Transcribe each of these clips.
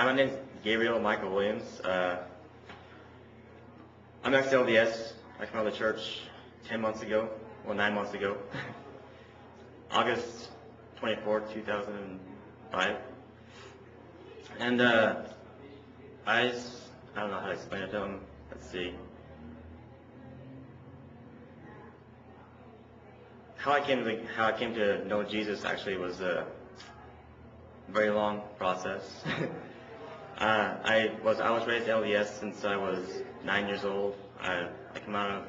Hi, my name is Gabriel Michael Williams. I'm ex-LDS. I came out of the church 9 months ago, August 24th, 2005. And I don't know how to explain it to them. Let's see. How I came to know Jesus actually was a very long process. I was raised LDS since I was 9 years old. I came out of,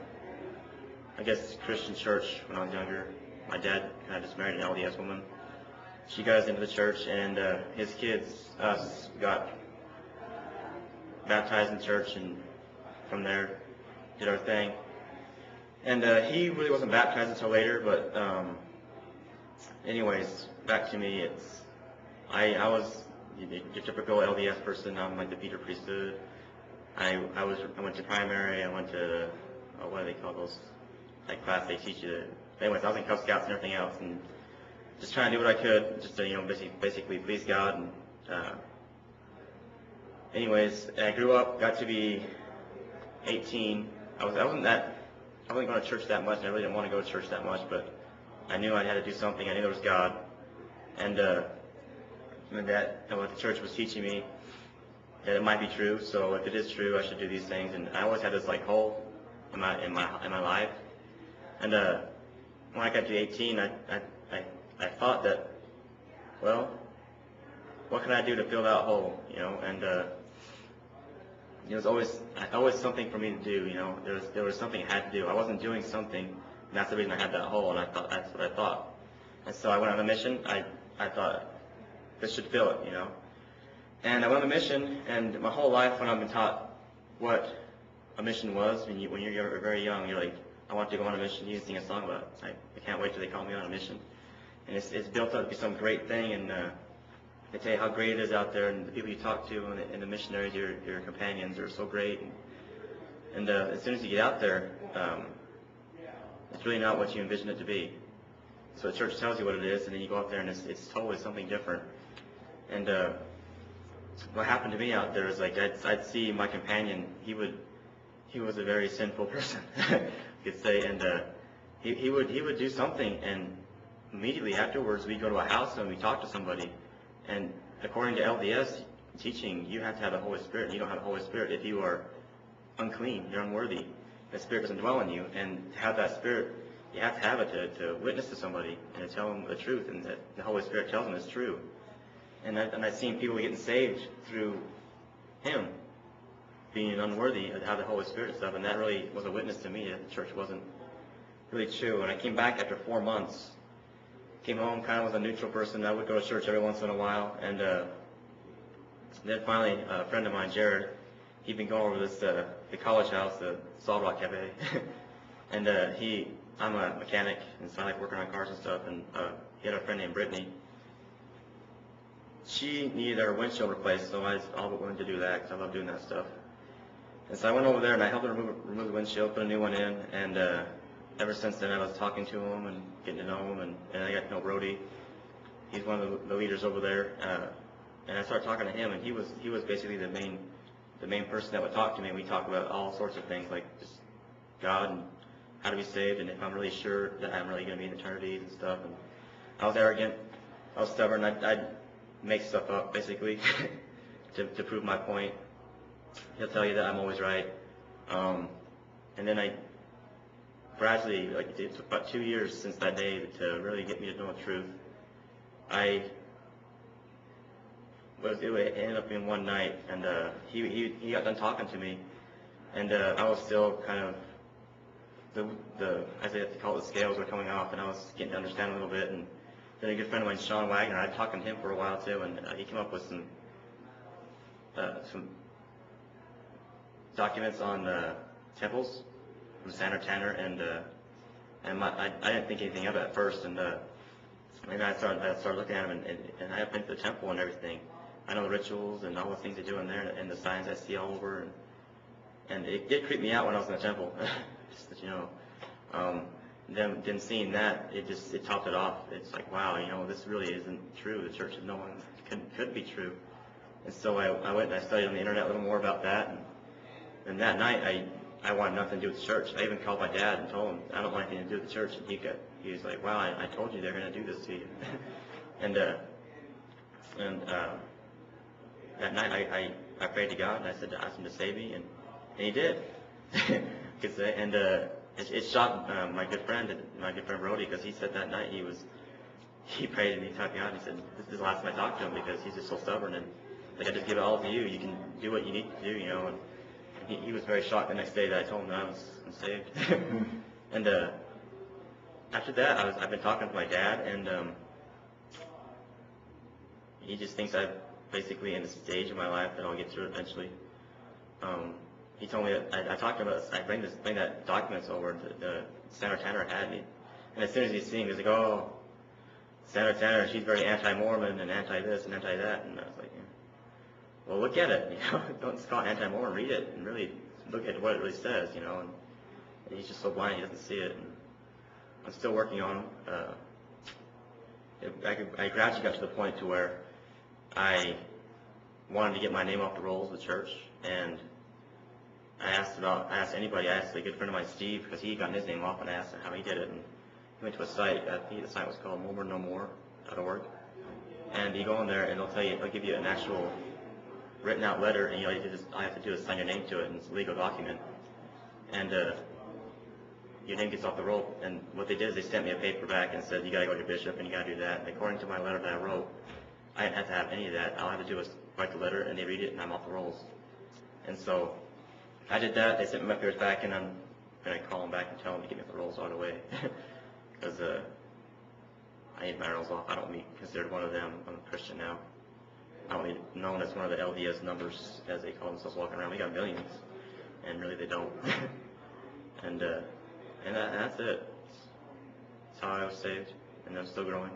I guess, Christian church when I was younger. My dad kind of just married an LDS woman. She got us into the church, and his kids, us, got baptized in church, and from there did our thing. And he really wasn't baptized until later, but anyways, back to me. I was your typical LDS person. I'm like the Peter priesthood. I went to primary. I went to what do they call those? Like class they teach you to. Anyways, I was in Cub Scouts and everything else, and just trying to do what I could, just to basically please God. And anyways, I grew up, got to be 18. I wasn't going to church that much. And I really didn't want to go to church that much, but I knew I had to do something. I knew there was God, and that what the church was teaching me, that it might be true. So if it is true, I should do these things. And I always had this like hole in my life. And when I got to 18, I thought that, well, what can I do to fill that hole? And it was always something for me to do. There was something I had to do. I wasn't doing something, and that's the reason I had that hole. And that's what I thought. And so I went on a mission. I thought, this should fill it, And I went on a mission, and my whole life when I've been taught what a mission was, when you're very young, you're like, I want to go on a mission. You sing a song about it. I can't wait till they call me on a mission. And it's built up to be some great thing, and they tell you how great it is out there, and the people you talk to, and the missionaries, your companions, are so great. And as soon as you get out there, it's really not what you envision it to be. So the church tells you what it is, and then you go out there, and it's totally something different. And what happened to me out there is like I'd see my companion. He was a very sinful person, you could say, and he would do something, and immediately afterwards we'd go to a house and we'd talk to somebody. And according to LDS teaching, you have to have the Holy Spirit. And you don't have the Holy Spirit if you are unclean, you're unworthy. The Spirit doesn't dwell in you, and to have that Spirit, you have to have it to witness to somebody and to tell them the truth, and that the Holy Spirit tells them it's true. And I've seen people getting saved through him being unworthy to have the Holy Spirit and stuff, and that really was a witness to me that the church wasn't really true. And I came back after 4 months, came home, kind of was a neutral person. I would go to church every once in a while, and then finally a friend of mine, Jared, he'd been going over the college house, the Salt Rock Cafe, and I'm a mechanic, and so I like working on cars and stuff, and he had a friend named Brittany. She needed her windshield replaced, so I was all but willing to do that because I love doing that stuff. And so I went over there and I helped her remove the windshield, put a new one in, and ever since then I was talking to him and getting to know him, and I got to know Brody. He's one of the leaders over there, and I started talking to him, and he was basically the main person that would talk to me. We talked about all sorts of things like just God and how to be saved, and if I'm really sure that I'm really going to be in eternity and stuff. And I was arrogant, I was stubborn. I'd make stuff up basically to prove my point. He'll tell you that I'm always right. And then I gradually, like it took about 2 years since that day to really get me to know the truth. It ended up being one night, and he got done talking to me, and I was still kind of as they have to call it, the scales were coming off, and I was getting to understand a little bit. And then a good friend of mine, Sean Wagner, I'd talked to him for a while too, and he came up with some documents on temples from Sandra Tanner, and I didn't think anything of it at first, and I started looking at them, and I have been to the temple and everything. I know the rituals and all the things they do in there, and the signs I see all over, and it did creep me out when I was in the temple. Just that, then seeing that, it topped it off. It's like, wow, this really isn't true. The church of no one could be true. And so I went and I studied on the internet a little more about that. And that night, I wanted nothing to do with the church. I even called my dad and told him, I don't want anything to do with the church. And he was like, wow, I told you they're going to do this to you. and that night, I prayed to God, and I said to ask him to save me, and he did. And it shocked my good friend Brody, because he said that night he prayed and he talked to God, and he said, this is the last time I talked to him, because he's just so stubborn, and like, I just give it all to you. You can do what you need to do, And he was very shocked the next day that I told him that I'm saved. And after that, I've been talking to my dad, and he just thinks I'm basically in the stage of my life that I'll get through it eventually. He told me that I talked to him about I bring that documents over to the Senator Tanner had me, and as soon as he's seeing, he's like, oh, Senator Tanner, she's very anti-Mormon and anti-this and anti-that, and I was like, well, look at it, don't just call it anti-Mormon, read it and really look at what it really says, and he's just so blind he doesn't see it. And I'm still working on I gradually got to the point to where I wanted to get my name off the rolls of the church, and I asked anybody. I asked a good friend of mine, Steve, because he got his name off, and I asked him how he did it. And he went to a site. I think the site was called MormonNoMore.org. And you go in there, and they'll give you an actual written out letter, and all I have to do is sign your name to it, and it's a legal document. And your name gets off the roll. And what they did is they sent me a paper back and said, you got to go to your bishop, and you got to do that. And according to my letter that I wrote, I didn't have to have any of that. All I had to do was write the letter, and they read it, and I'm off the rolls. And so I did that. They sent me my papers back, and I'm going to call them back and tell them to get me off the rolls right away. Because I need my rolls off. I don't be considered one of them. I'm a Christian now. I don't be known as one of the LDS numbers, as they call themselves walking around. We got millions, and really they don't. and that's it. That's how I was saved, and I'm still growing.